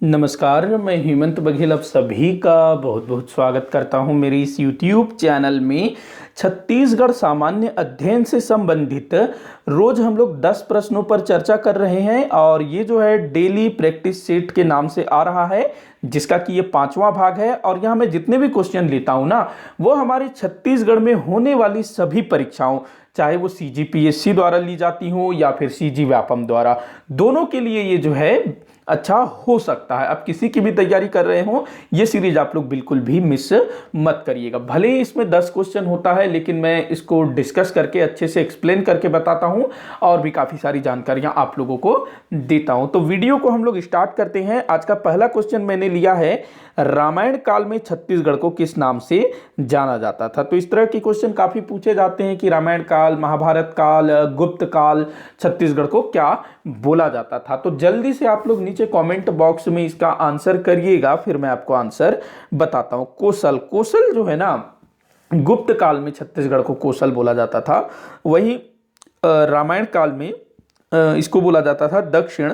नमस्कार, मैं हेमंत बघेल आप सभी का बहुत बहुत स्वागत करता हूं मेरी इस YouTube चैनल में। छत्तीसगढ़ सामान्य अध्ययन से संबंधित रोज हम लोग 10 प्रश्नों पर चर्चा कर रहे हैं और ये जो है डेली प्रैक्टिस सेट के नाम से आ रहा है, जिसका कि ये 5वां भाग है। और यहाँ मैं जितने भी क्वेश्चन लेता हूँ ना, वो हमारे छत्तीसगढ़ में होने वाली सभी परीक्षाओं, चाहे वो CGPSC द्वारा ली जाती हो या फिर CG व्यापम द्वारा, दोनों के लिए ये जो है अच्छा हो सकता है। अब किसी की भी तैयारी कर रहे हो, ये सीरीज आप लोग बिल्कुल भी मिस मत करिएगा। भले ही इसमें 10 क्वेश्चन होता है, लेकिन मैं इसको डिस्कस करके अच्छे से एक्सप्लेन करके बताता हूं और भी काफी सारी जानकारियां आप लोगों को देता हूं। तो वीडियो को हम लोग स्टार्ट करते हैं। आज का पहला क्वेश्चन मैंने लिया है, रामायण काल में छत्तीसगढ़ को किस नाम से जाना जाता था। तो इस तरह के क्वेश्चन काफी पूछे जाते हैं कि रामायण काल, महाभारत काल, गुप्त काल छत्तीसगढ़ को क्या बोला जाता था। तो जल्दी से आप लोग नीचे कमेंट बॉक्स में इसका आंसर करिएगा, फिर मैं आपको आंसर बताता हूं। कोसल जो है ना, गुप्त काल में छत्तीसगढ़ को कोसल बोला जाता था। वही रामायण काल में इसको बोला जाता था दक्षिण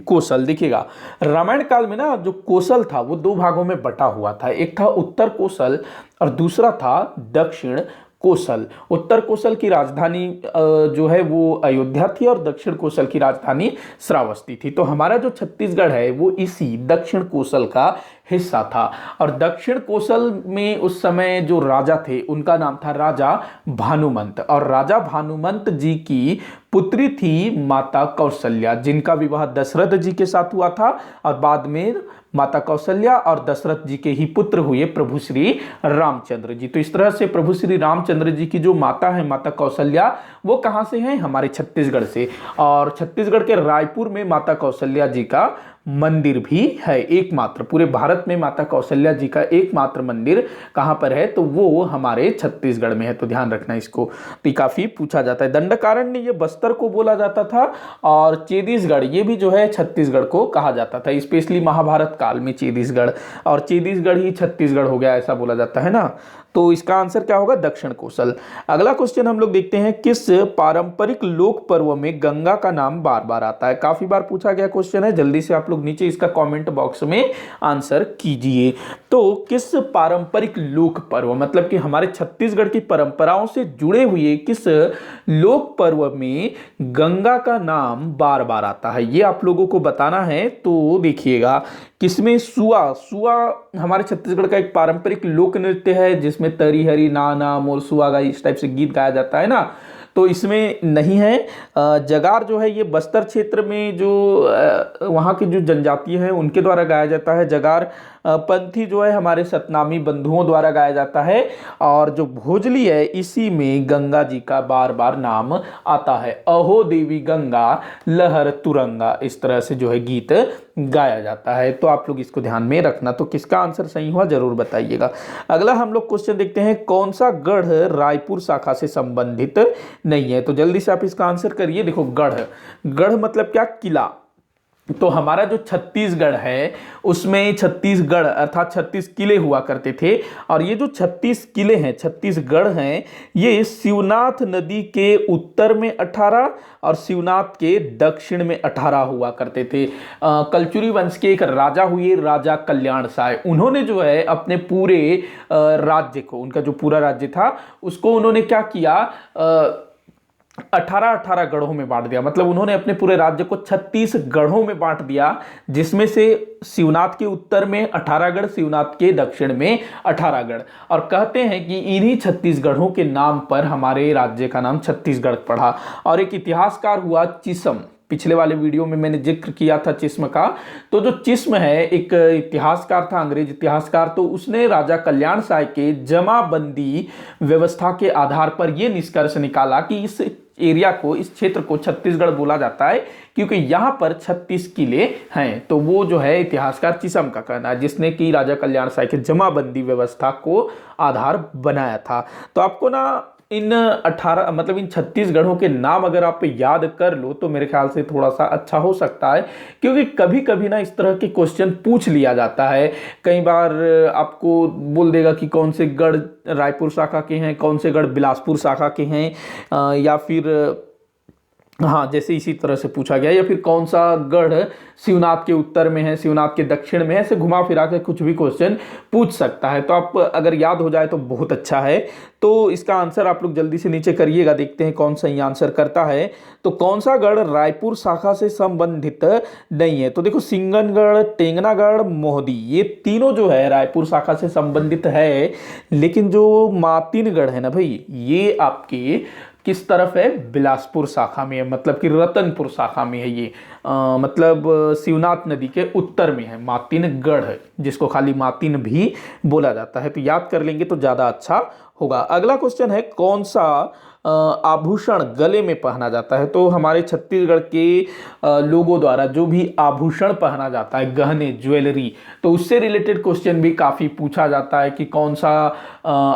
कोसल। देखिएगा, रामायण काल में ना जो कोसल था वो 2 भागों में बटा हुआ था। एक था उत्तर कोसल और दूसरा था दक्षिण कोसल। उत्तर कोसल की राजधानी जो है वो अयोध्या थी और दक्षिण कोसल की राजधानी श्रावस्ती थी। तो हमारा जो छत्तीसगढ़ है वो इसी दक्षिण कोसल का हिस्सा था। और दक्षिण कोसल में उस समय जो राजा थे उनका नाम था राजा भानुमंत, और राजा भानुमंत जी की पुत्री थी माता कौशल्या, जिनका विवाह दशरथ जी के साथ हुआ था। और बाद में माता कौशल्या और दशरथ जी के ही पुत्र हुए प्रभु श्री रामचंद्र जी। तो इस तरह से प्रभु श्री रामचंद्र जी की जो माता है, माता कौशल्या, वो कहां से हैं? हमारे छत्तीसगढ़ से। और छत्तीसगढ़ के रायपुर में माता कौशल्या जी का मंदिर भी है, एकमात्र पूरे भारत में माता कौशल्या जी का एकमात्र मंदिर कहां पर है? तो वो हमारे छत्तीसगढ़ में है। तो ध्यान रखना इसको, तो काफी पूछा जाता है। दंडकारण्य ये बस्तर को बोला जाता था, और चेदीसगढ़ ये भी जो है छत्तीसगढ़ को कहा जाता था। स्पेशली महाभारत काल में चेदीसगढ़, और चेदीसगढ़ ही छत्तीसगढ़ हो गया, ऐसा बोला जाता है ना। तो इसका आंसर क्या होगा? दक्षिण कोसल। अगला क्वेश्चन हम लोग देखते हैं, किस पारंपरिक लोक पर्व में गंगा का नाम बार बार आता है? काफी बार पूछा गया क्वेश्चन है, जल्दी से आप लोग नीचे इसका कमेंट बॉक्स में आंसर कीजिए। तो किस पारंपरिक लोक पर्व, मतलब कि हमारे छत्तीसगढ़ की परंपराओं से जुड़े हुए किस लोक पर्व में गंगा का नाम बार बार आता है, ये आप लोगों को बताना है। तो देखिएगा, किसमें सुआ हमारे छत्तीसगढ़ का एक पारंपरिक लोक नृत्य है, जिसमें तरी हरी ना ना मोर सुआ गा, इस टाइप से गीत गाया जाता है ना। तो इसमें नहीं है। जगार जो है ये बस्तर क्षेत्र में जो वहाँ की जो जनजाति है उनके द्वारा गाया जाता है। जगार पंथी जो है हमारे सतनामी बंधुओं द्वारा गाया जाता है। और जो भोजली है, इसी में गंगा जी का बार बार नाम आता है। अहो देवी गंगा लहर तुरंगा, इस तरह से जो है गीत गाया जाता है। तो आप लोग इसको ध्यान में रखना। तो किसका आंसर सही हुआ जरूर बताइएगा। अगला हम लोग क्वेश्चन देखते हैं, कौन सा गढ़ रायपुर शाखा से संबंधित नहीं है? तो जल्दी से आप इसका आंसर करिए। देखो, गढ़ मतलब क्या? किला। तो हमारा जो छत्तीसगढ़ है उसमें छत्तीसगढ़ अर्थात 36 किले हुआ करते थे। और ये जो 36 किले हैं, छत्तीसगढ़ हैं, ये शिवनाथ नदी के उत्तर में 18 और शिवनाथ के दक्षिण में 18 हुआ करते थे। कलचुरी वंश के एक राजा हुए, राजा कल्याण साय। उन्होंने जो है अपने पूरे राज्य को, उनका जो पूरा राज्य था उसको उन्होंने क्या किया, 18 गढ़ों में बांट दिया। मतलब उन्होंने अपने पूरे राज्य को 36 गढ़ों में बांट दिया, जिसमें से शिवनाथ के उत्तर में 18 गढ़, शिवनाथ के दक्षिण में 18 गढ़। और कहते हैं कि इन्हीं 36 गढ़ों के नाम पर हमारे राज्य का नाम छत्तीसगढ़ पड़ा। और एक इतिहासकार हुआ चिस्म, पिछले वाले वीडियो में मैंने जिक्र किया था चिस्म का। तो जो चिस्म है एक इतिहासकार था, अंग्रेज इतिहासकार। तो उसने राजा कल्याण साय के जमाबंदी व्यवस्था के आधार पर यह निष्कर्ष निकाला कि इस एरिया को, इस क्षेत्र को छत्तीसगढ़ बोला जाता है क्योंकि यहां पर 36 किले हैं। तो वो जो है इतिहासकार चिस्म का कहना है, जिसने कि राजा कल्याण साय के जमाबंदी व्यवस्था को आधार बनाया था। तो आपको ना इन 18 मतलब इन 36 गढ़ों के नाम अगर आप याद कर लो तो मेरे ख्याल से थोड़ा सा अच्छा हो सकता है, क्योंकि कभी कभी ना इस तरह के क्वेश्चन पूछ लिया जाता है। कई बार आपको बोल देगा कि कौन से गढ़ रायपुर शाखा के हैं, कौन से गढ़ बिलासपुर शाखा के हैं, या फिर हाँ, जैसे इसी तरह से पूछा गया, या फिर कौन सा गढ़ शिवनाथ के उत्तर में है, शिवनाथ के दक्षिण में है, ऐसे घुमा फिरा के कुछ भी क्वेश्चन पूछ सकता है। तो आप अगर याद हो जाए तो बहुत अच्छा है। तो इसका आंसर आप लोग जल्दी से नीचे करिएगा, देखते हैं कौन सही आंसर करता है। तो कौन सा गढ़ रायपुर शाखा से संबंधित नहीं है? तो देखो, सिंगनगढ़, टेंगनागढ़, मोहदी, ये तीनों जो है रायपुर शाखा से संबंधित है। लेकिन जो मातिनगढ़ है ना भाई, ये आपके किस तरफ है? बिलासपुर शाखा में है, मतलब कि रतनपुर शाखा में है ये। मतलब शिवनाथ नदी के उत्तर में है मातिनगढ़, जिसको खाली मातिन भी बोला जाता है। तो याद कर लेंगे तो ज़्यादा अच्छा होगा। अगला क्वेश्चन है, कौन सा आभूषण गले में पहना जाता है? तो हमारे छत्तीसगढ़ के लोगों द्वारा जो भी आभूषण पहना जाता है, गहने, ज्वेलरी, तो उससे रिलेटेड क्वेश्चन भी काफ़ी पूछा जाता है कि कौन सा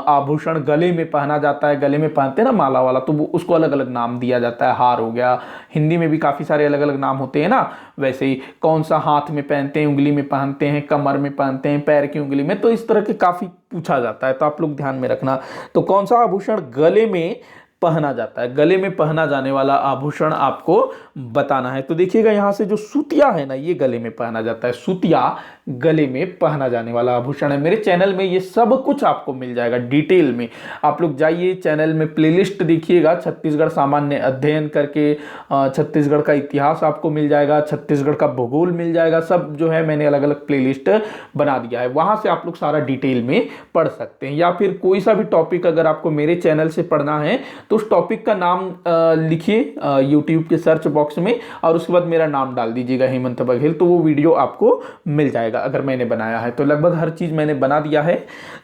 आभूषण गले में पहना जाता है। गले में पहनते हैं ना माला वाला, तो वो उसको अलग अलग नाम दिया जाता है। हार हो गया, हिंदी में भी काफ़ी सारे अलग अलग नाम होते हैं ना। वैसे ही कौन सा हाथ में पहनते हैं, उंगली में पहनते हैं, कमर में पहनते हैं, पैर की उंगली में, तो इस तरह के काफ़ी पूछा जाता है। तो आप लोग ध्यान में रखना। तो कौन सा आभूषण गले में पहना जाता है, गले में पहना जाने वाला आभूषण आपको बताना है। तो देखिएगा, यहां से जो सुतिया है ना, ये गले में पहना जाता है। सुतिया गले में पहना जाने वाला आभूषण है। मेरे चैनल में ये सब कुछ आपको मिल जाएगा डिटेल में। आप लोग जाइए चैनल में, प्लेलिस्ट देखिएगा, छत्तीसगढ़ सामान्य अध्ययन करके छत्तीसगढ़ का इतिहास आपको मिल जाएगा, छत्तीसगढ़ का भूगोल मिल जाएगा। सब जो है मैंने अलग अलग प्लेलिस्ट बना दिया है, वहां से आप लोग सारा डिटेल में पढ़ सकते हैं। या फिर कोई सा भी टॉपिक अगर आपको मेरे चैनल से पढ़ना है तो उस टॉपिक का नाम लिखिए यूट्यूब के सर्च बॉक्स में, और उसके बाद मेरा नाम डाल दीजिएगा हेमंत बघेल, तो वो वीडियो आपको मिल जाएगा अगर मैंने बनाया है। तो लगभग हर चीज़ मैंने बना दिया है।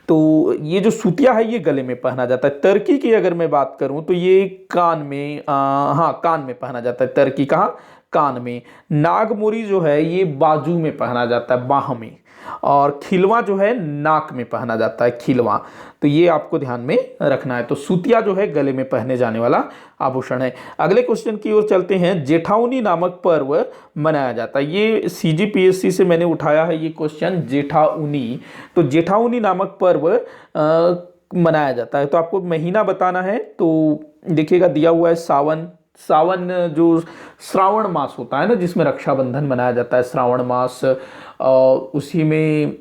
तो ये जो सूतिया है ये गले में पहना जाता है। तर्की की अगर मैं बात करूं तो ये कान में, हाँ कान में पहना जाता है। तर्की कहाँ? कान में। नागमोरी जो है ये बाजू में पहना जाता है, बाह में। और खिलवा जो है नाक में पहना जाता है, खिलवा। तो ये आपको ध्यान में रखना है। तो सूतिया जो है गले में पहने जाने वाला आभूषण है। अगले क्वेश्चन की ओर चलते हैं। जेठाउनी नामक पर्व मनाया जाता है, ये सीजीपीएससी से मैंने उठाया है ये क्वेश्चन, जेठाउनी। तो जेठाउनी नामक पर्व मनाया जाता है, तो आपको महीना बताना है। तो देखिएगा दिया हुआ है सावन। सावन जो श्रावण मास होता है ना, जिसमें रक्षाबंधन मनाया जाता है, श्रावण मास, उसी में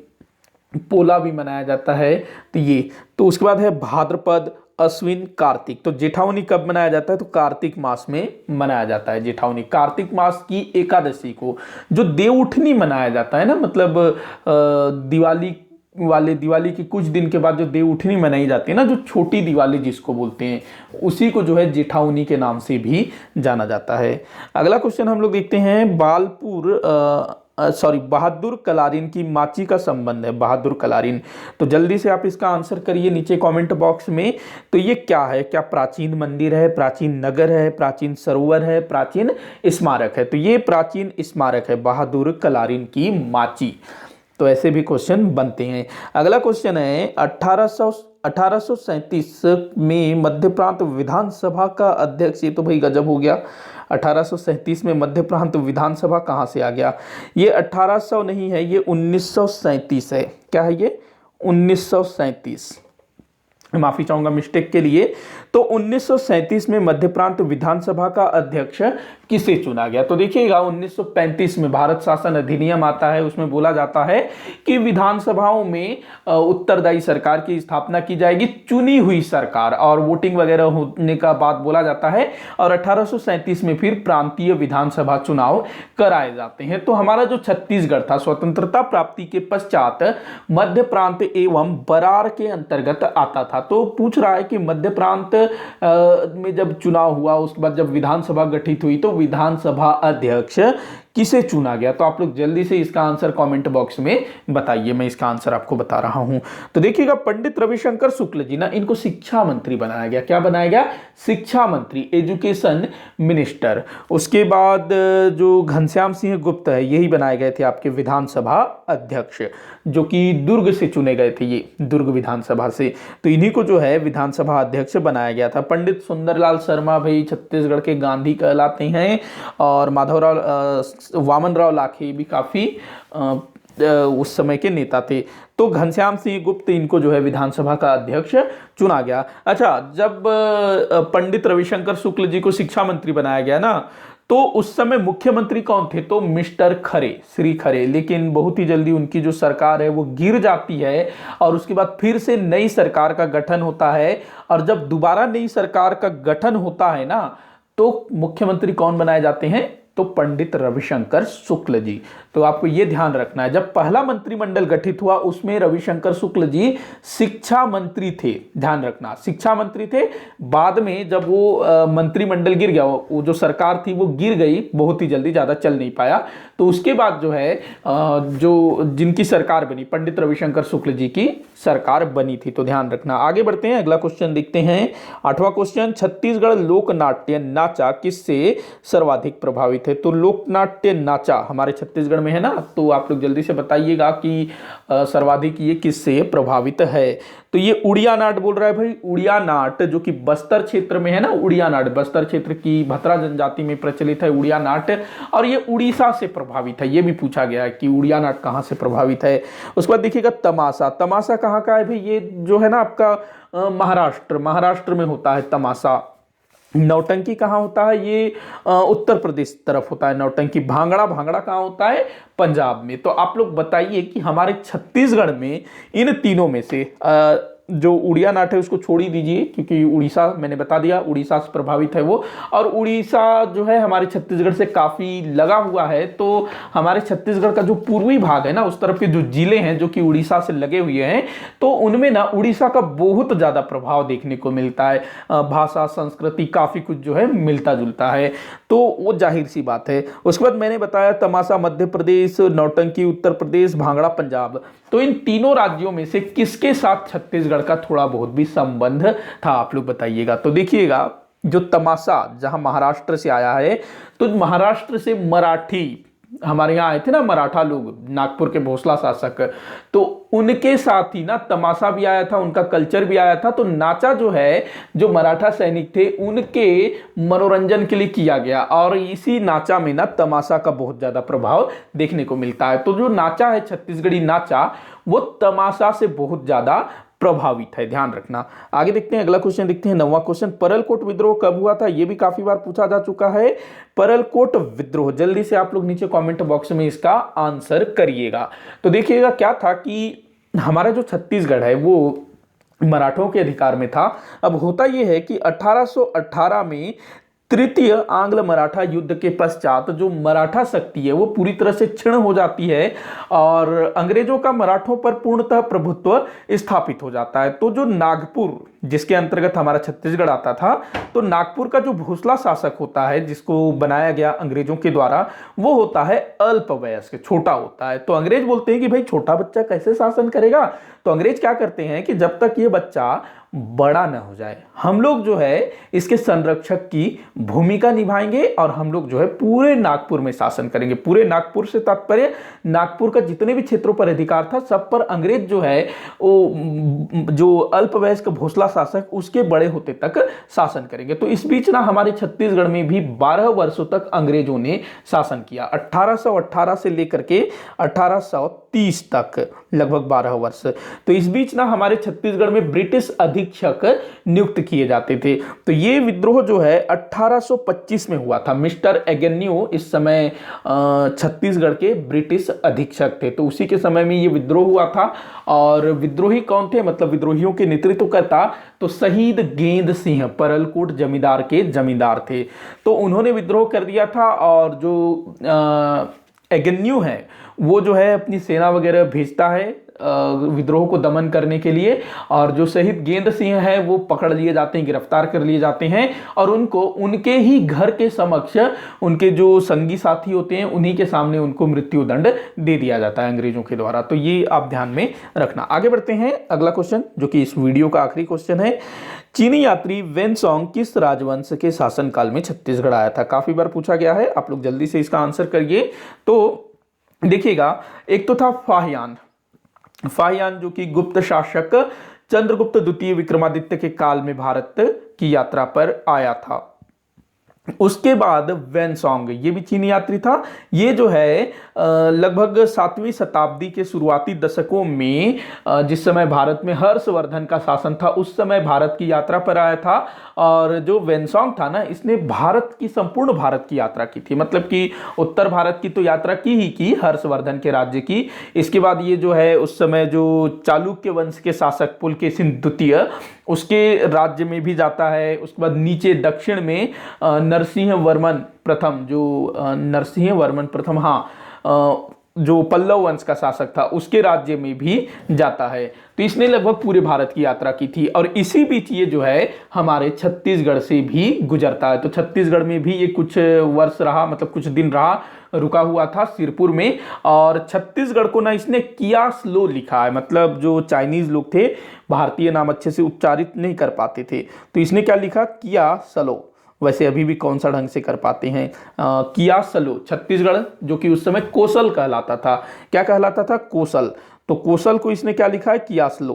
पोला भी मनाया जाता है। तो ये, तो उसके बाद है भाद्रपद, अश्विन, कार्तिक। तो जेठावनी कब मनाया जाता है? तो कार्तिक मास में मनाया जाता है जेठावनी। कार्तिक मास की एकादशी को जो देवउठनी मनाया जाता है ना, मतलब दिवाली के कुछ दिन के बाद जो देवउठनी मनाई जाती है ना, जो छोटी दिवाली जिसको बोलते हैं, उसी को जो है जेठाउनी के नाम से भी जाना जाता है। अगला क्वेश्चन हम लोग देखते हैं। बहादुर कलारिन की माची का संबंध है, बहादुर कलारिन। तो जल्दी से आप इसका आंसर करिए नीचे कमेंट बॉक्स में। तो ये क्या है? क्या प्राचीन मंदिर है, प्राचीन नगर है, प्राचीन सरोवर है, प्राचीन स्मारक है? तो ये प्राचीन स्मारक है, बहादुर कलारिन की माची। तो ऐसे भी क्वेश्चन बनते हैं। अगला क्वेश्चन है 1837 में मध्य प्रांत विधानसभा का अध्यक्ष। ये तो भाई गजब हो गया, 1837 में मध्य प्रांत विधानसभा कहाँ से आ गया? ये 1800 नहीं है, ये 1937 है। क्या है ये? 1937। माफी चाहूंगा मिस्टेक के लिए। तो 1937 में मध्य प्रांत विधानसभा का अध्यक्ष किसे चुना गया? तो देखिएगा 1935 में भारत शासन अधिनियम आता है, उसमें बोला जाता है कि विधानसभाओं में उत्तरदायी सरकार की स्थापना की जाएगी, चुनी हुई सरकार, और वोटिंग वगैरह होने का बात बोला जाता है। और 1837 में फिर प्रांतीय विधानसभा चुनाव कराए जाते हैं। तो हमारा जो छत्तीसगढ़ था, स्वतंत्रता प्राप्ति के पश्चात मध्य प्रांत एवं बरार के अंतर्गत आता था। तो पूछ रहा है कि मध्य प्रांत में जब चुनाव हुआ, उसके बाद जब विधानसभा गठित हुई, तो विधानसभा अध्यक्ष किसे चुना गया? तो आप लोग जल्दी से इसका आंसर कमेंट बॉक्स में बताइए, मैं इसका आंसर आपको बता रहा हूं। तो देखिएगा पंडित रविशंकर शुक्ल जी ना, इनको शिक्षा मंत्री बनाया गया। क्या बनाया गया? शिक्षा मंत्री, एजुकेशन मिनिस्टर। उसके बाद जो घनश्याम सिंह गुप्त है, यही बनाए गए थे आपके विधानसभा अध्यक्ष, जो कि दुर्ग से चुने गए थे, ये दुर्ग विधानसभा से। तो इन्हीं को जो है विधानसभा अध्यक्ष बनाया गया था। पंडित सुंदरलाल शर्मा भाई छत्तीसगढ़ के गांधी कहलाते हैं, और वामन राव लाखे भी काफ़ी उस समय के नेता थे। तो घनश्याम सिंह गुप्त इनको जो है विधानसभा का अध्यक्ष चुना गया। अच्छा, जब पंडित रविशंकर शुक्ल जी को शिक्षा मंत्री बनाया गया ना, तो उस समय मुख्यमंत्री कौन थे? तो मिस्टर खरे, श्री खरे। लेकिन बहुत ही जल्दी उनकी जो सरकार है वो गिर जाती है और उसके बाद फिर से नई सरकार का गठन होता है। और जब दोबारा नई सरकार का गठन होता है ना, तो मुख्यमंत्री कौन बनाए जाते हैं? तो पंडित रविशंकर शुक्ल जी। तो आपको यह ध्यान रखना है, जब पहला मंत्रिमंडल गठित हुआ उसमें रविशंकर शुक्ल जी शिक्षा मंत्री थे। ध्यान रखना, शिक्षा मंत्री थे। बाद में जब वो मंत्रिमंडल गिर गया, वो जो सरकार थी वो गिर गई बहुत ही जल्दी, ज्यादा चल नहीं पाया। तो उसके बाद जो है जो जिनकी सरकार बनी, पंडित रविशंकर शुक्ल जी की सरकार बनी थी। तो ध्यान रखना। आगे बढ़ते हैं, अगला क्वेश्चन देखते हैं। 8वां क्वेश्चन, छत्तीसगढ़ लोक नाट्य नाचा किससे सर्वाधिक प्रभावित है? तो लोक नाट्य नाचा हमारे छत्तीसगढ़ में है ना, तो आप लोग जल्दी से बताइएगा कि सर्वाधिक ये किससे प्रभावित है? तो ये उड़िया नाट बोल रहा है भाई। उड़िया नाट जो कि बस्तर क्षेत्र में है ना, उड़िया नाट बस्तर क्षेत्र की भतरा जनजाति में प्रचलित है उड़िया नाट, और ये उड़ीसा से प्रभावित है। ये भी पूछा गया है कि उड़िया नाट कहाँ से प्रभावित है। उसके बाद देखिएगा तमाशा। तमाशा कहाँ का है भाई? ये जो है ना आपका महाराष्ट्र में होता है तमाशा। नौटंकी कहाँ होता है? ये उत्तर प्रदेश तरफ होता है नौटंकी। भांगड़ा कहाँ होता है? पंजाब में। तो आप लोग बताइए कि हमारे छत्तीसगढ़ में इन तीनों में से जो उड़िया नाट है उसको छोड़ ही दीजिए, क्योंकि उड़ीसा मैंने बता दिया उड़ीसा से प्रभावित है वो, और उड़ीसा जो है हमारे छत्तीसगढ़ से काफी लगा हुआ है। तो हमारे छत्तीसगढ़ का जो पूर्वी भाग है ना, उस तरफ के जो जिले हैं जो कि उड़ीसा से लगे हुए हैं, तो उनमें ना उड़ीसा का बहुत ज्यादा प्रभाव देखने को मिलता है। भाषा, संस्कृति, काफी कुछ जो है मिलता जुलता है, तो वो जाहिर सी बात है। उसके बाद मैंने बताया तमाशा मध्य प्रदेश, नौटंकी उत्तर प्रदेश, भांगड़ा पंजाब। तो इन तीनों राज्यों में से किसके साथ छत्तीसगढ़ का थोड़ा बहुत भी संबंध था? आप लोग बताइएगा। तो देखिएगा, जो तमाशा जहां महाराष्ट्र से आया है, तो महाराष्ट्र से मराठी हमारे यहाँ आए थे ना, मराठा लोग, नागपुर के भोसला शासक, तो उनके साथ ही ना तमाशा भी आया था, उनका कल्चर भी आया था। तो नाचा जो है, जो मराठा सैनिक थे उनके मनोरंजन के लिए किया गया, और इसी नाचा में ना तमाशा का बहुत ज्यादा प्रभाव देखने को मिलता है। तो जो नाचा है छत्तीसगढ़ी नाचा, वो तमाशा से बहुत ज्यादा प्रभावित है। ध्यान रखना। आगे देखते हैं, अगला क्वेश्चन देखते हैं। 9वां क्वेश्चन, परलकोट विद्रोह कब हुआ था? यह भी काफी बार पूछा जा चुका है। परलकोट विद्रोह, जल्दी से आप लोग नीचे कमेंट बॉक्स में इसका आंसर करिएगा। तो देखिएगा क्या था कि हमारा जो छत्तीसगढ़ है वो मराठों के अधिकार में था। अब होता यह है कि 1818 में तृतीय आंग्ल मराठा युद्ध के पश्चात जो मराठा शक्ति है वो पूरी तरह से क्षीण हो जाती है और अंग्रेजों का मराठों पर पूर्णतः प्रभुत्व स्थापित हो जाता है। तो जो नागपुर, जिसके अंतर्गत हमारा छत्तीसगढ़ आता था, तो नागपुर का जो भोसला शासक होता है जिसको बनाया गया अंग्रेजों के द्वारा, वो होता है अल्पवयस्क, छोटा होता है। तो अंग्रेज बोलते हैं कि भाई छोटा बच्चा कैसे शासन करेगा? तो अंग्रेज क्या करते हैं कि जब तक ये बच्चा बड़ा न हो जाए, हम लोग जो है इसके संरक्षक की भूमिका निभाएंगे और हम लोग जो है पूरे नागपुर में शासन करेंगे। पूरे नागपुर से तात्पर्य नागपुर का जितने भी क्षेत्रों पर अधिकार था सब पर अंग्रेज जो है वो जो अल्पवयस्क भोसला शासक उसके बड़े होते तक शासन करेंगे। तो इस बीच ना हमारे छत्तीसगढ़ में भी 12 वर्षों तक अंग्रेजों ने शासन किया। 1818 से लेकर के 1830 तक लगभग 12 वर्ष। तो इस बीच ना हमारे छत्तीसगढ़ में ब्रिटिश अधीक्षक नियुक्त किए जाते थे। तो ये विद्रोह जो है 1825 में हुआ था। मिस्टर एगेन्यू इस समय छत्तीसगढ़ के ब्रिटिश अधीक्षक थे। तो उसी के समय में ये विद्रोह हुआ था। और विद्रोही कौन थे, मतलब विद्रोहियों के नेतृत्व करता तो शहीद गेंद सिंह परलकोट जमींदार के जमींदार थे। तो उन्होंने विद्रोह कर दिया था और जो एगेन्यू है वो जो है अपनी सेना वगैरह भेजता है विद्रोह को दमन करने के लिए, और जो शहीद गेंद सिंह है वो पकड़ लिए जाते हैं, गिरफ्तार कर लिए जाते हैं और उनको उनके ही घर के समक्ष उनके जो संगी साथी होते हैं उन्हीं के सामने उनको मृत्यु दंड दे दिया जाता है अंग्रेजों के द्वारा। तो ये आप ध्यान में रखना। आगे बढ़ते हैं, अगला क्वेश्चन जो कि इस वीडियो का आखिरी क्वेश्चन है। चीनी यात्री वेनसोंग किस राजवंश के शासनकाल में छत्तीसगढ़ आया था? काफी बार पूछा गया है, आप लोग जल्दी से इसका आंसर करिए। तो देखिएगा, एक तो था फाहियान जो कि गुप्त शासक चंद्रगुप्त द्वितीय विक्रमादित्य के काल में भारत की यात्रा पर आया था। उसके बाद वेनसोंग, ये भी चीनी यात्री था। ये जो है लगभग 7वीं शताब्दी के शुरुआती दशकों में जिस समय भारत में हर्षवर्धन का शासन था, उस समय भारत की यात्रा पर आया था। और जो वेनसोंग था ना, इसने संपूर्ण भारत की यात्रा की थी, मतलब कि उत्तर भारत की तो यात्रा की ही की, हर्षवर्धन के राज्य की। इसके बाद ये जो है उस समय जो चालुक्य वंश के शासक पुलकेशिन द्वितीय, उसके राज्य में भी जाता है। उसके बाद नीचे दक्षिण में नरसिंह वर्मन प्रथम, जो नरसिंह वर्मन प्रथम, हाँ, जो पल्लव वंश का शासक था, उसके राज्य में भी जाता है। तो इसने लगभग पूरे भारत की यात्रा की थी। और इसी बीच ये जो है हमारे छत्तीसगढ़ से भी गुजरता है। तो छत्तीसगढ़ में भी ये कुछ वर्ष रहा, मतलब कुछ दिन रहा, रुका हुआ था सिरपुर में। और छत्तीसगढ़ को ना इसने कियास्लो लिखा है, मतलब जो चाइनीज लोग थे, भारतीय नाम अच्छे से उच्चारित नहीं कर पाते थे, तो इसने क्या लिखा, कियास्लो। वैसे अभी भी कौन सा ढंग से कर पाते हैं, कियास्लो। छत्तीसगढ़ जो कि उस समय कोसल कहलाता था, क्या कहलाता था, कोसल। तो कोसल को इसने क्या लिखा है, कियास्लो,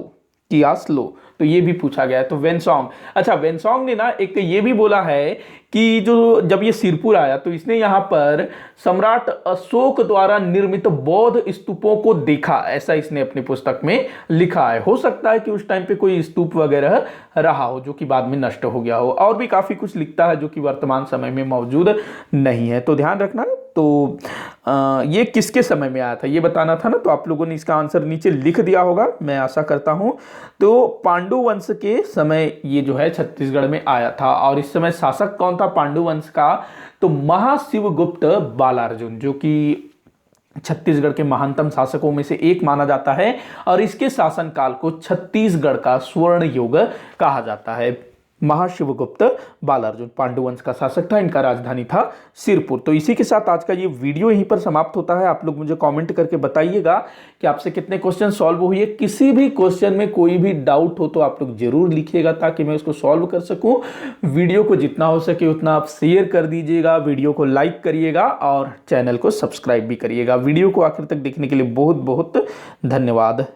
कियास्लो। तो ये भी पूछा गया है। तो वेनसोंग, अच्छा, वेनसोंग ने ना एक ये भी बोला है कि जो जब ये सिरपुर आया तो इसने यहाँ पर सम्राट अशोक द्वारा निर्मित बौद्ध स्तूपों को देखा, ऐसा इसने अपनी पुस्तक में लिखा है। हो सकता है कि उस टाइम पे कोई स्तूप वगैरह रहा हो जो कि बाद में नष्ट हो गया हो। और भी काफी कुछ लिखता है जो कि वर्तमान समय में मौजूद नहीं है। तो ध्यान रखना। तो ये किसके समय में आया था ये बताना था ना, तो आप लोगों ने इसका आंसर नीचे लिख दिया होगा, मैं आशा करता हूं। तो पांडु वंश के समय ये जो है छत्तीसगढ़ में आया था। और इस समय शासक कौन था पांडु वंश का, तो महाशिवगुप्त बालार्जुन, जो कि छत्तीसगढ़ के महानतम शासकों में से एक माना जाता है। और इसके शासनकाल को छत्तीसगढ़ का स्वर्ण युग कहा जाता है। महाशिवगुप्त बालार्जुन पांडुवंश का शासक था, इनका राजधानी था सिरपुर। तो इसी के साथ आज का ये वीडियो यहीं पर समाप्त होता है। आप लोग मुझे कमेंट करके बताइएगा कि आपसे कितने क्वेश्चन सॉल्व हुए। किसी भी क्वेश्चन में कोई भी डाउट हो तो आप लोग जरूर लिखिएगा ताकि मैं उसको सॉल्व कर सकूं। वीडियो को जितना हो सके उतना आप शेयर कर दीजिएगा, वीडियो को लाइक करिएगा और चैनल को सब्सक्राइब भी करिएगा। वीडियो को आखिर तक देखने के लिए बहुत बहुत धन्यवाद।